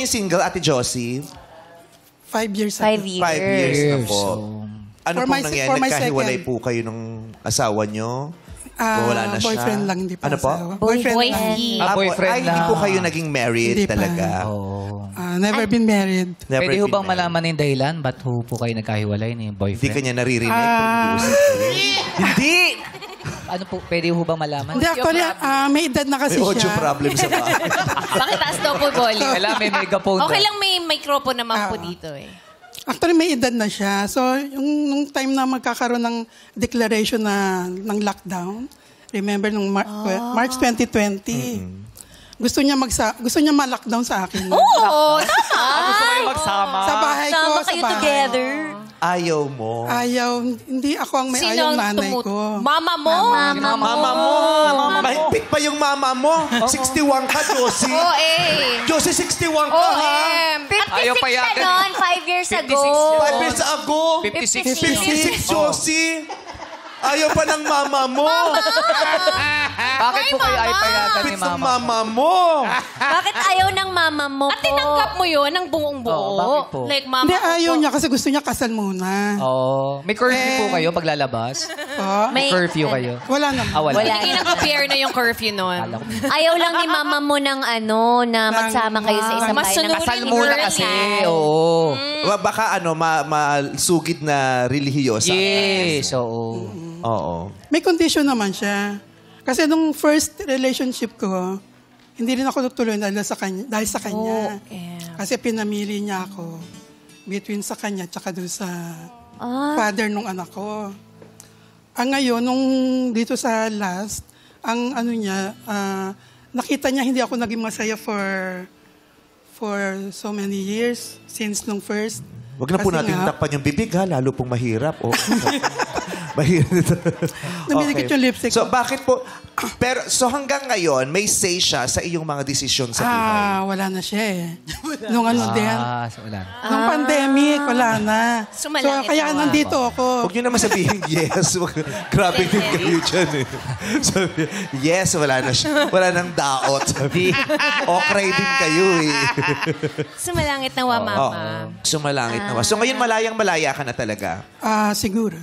kayong single, Ate Josie? 5 years ago. 5 years. 5 years na po. Ano For pong my- nangyari? for my Nagkahiwalay second. po kayo ng asawa nyo? Wala na siya? Boyfriend lang, hindi pa. Ano po? asawa. Boyfriend lang. Boyfriend Ay, hindi lang. po kayo naging married Hindi pa. talaga? Never been married. Never Pwede ho been bang married. malaman yung dahilan? Ba't ho po kayo nagkahiwalay ni Hindi boyfriend? kanya naririnig pag nag-uusap kayo? Hindi! Ano po, pwede ho bang malaman? Hindi, actually, may edad na kasi May audio siya. problem sa bahay. Bakit taas daw po volume? Wala, may megaphone Okay daw. lang may microphone naman po dito eh. Actually, may edad na siya. So, nung time na magkakaroon ng declaration ng lockdown, remember nung March 2020, gusto niya ma-lockdown sa akin. Oo, tama. Gusto kayo magsama? Sa bahay ko, Sama sa kayo bahay. together. Ayaw mo. Ayaw, hindi ako ang may ayaw nanay ko. Mama mo. Mama mo. Mahigpit pa yung mama mo. 61 ka, Josie. Oo eh. Josie, 61 ka, Oo ha? eh. Ayaw 56 payagan. ka noon, 5 years ago. 5 years ago. 56. 56, Josie. Ayaw pa ng mama mo. Bakit po kayo ay payagan ni Pits ng mama? mama mo. Bakit ayaw ng mama mo At po? tinanggap mo yun ng buong buo. Oo, bakit po? Like mama Hindi, ko ayaw po. niya kasi gusto niya kasal muna. Oh, may curfew po kayo paglalabas? Po? May curfew kayo? Wala naman. Ah, wala. Wala. Hindi nag-appear na yung curfew nun. Akala ko. Ayaw lang ni mama mo ng na magsama kayo sa isang Mas bahay na Kasal sunurin muna girl kasi. yan. Oo. Baka masugid na relihiyosa. Yes, oo. Oo. May condition naman siya. Kasi nung first relationship ko, hindi rin ako tutuloy dahil sa kanya. Kasi pinamili niya ako between sa kanya at doon sa father nung anak ko. Ang ngayon, nung dito sa last, ang ano niya, nakita niya hindi ako naging masaya for so many years since nung first. Wag na po Kasi natin nga, takpan yung bibig, ha? Lalo pong mahirap. Oh. Mahirap. Dumidikit yung lipstick So, ko. bakit po... Pero, so hanggang ngayon, may say siya sa iyong mga desisyon sa buhay. wala na siya eh. Nung ano din. So wala. Nung pandemic, wala na. Sumalangit So, kaya na. nandito ako. Huwag niyo naman sabihin yes. Grabe din kayo dyan eh. Sabi, yes, wala na siya. Wala nang daot. Sabi, okray din kayo eh. Sumalangit na wa mama. Sumalangit naman. So ngayon malayang-malaya ka na talaga. Siguro.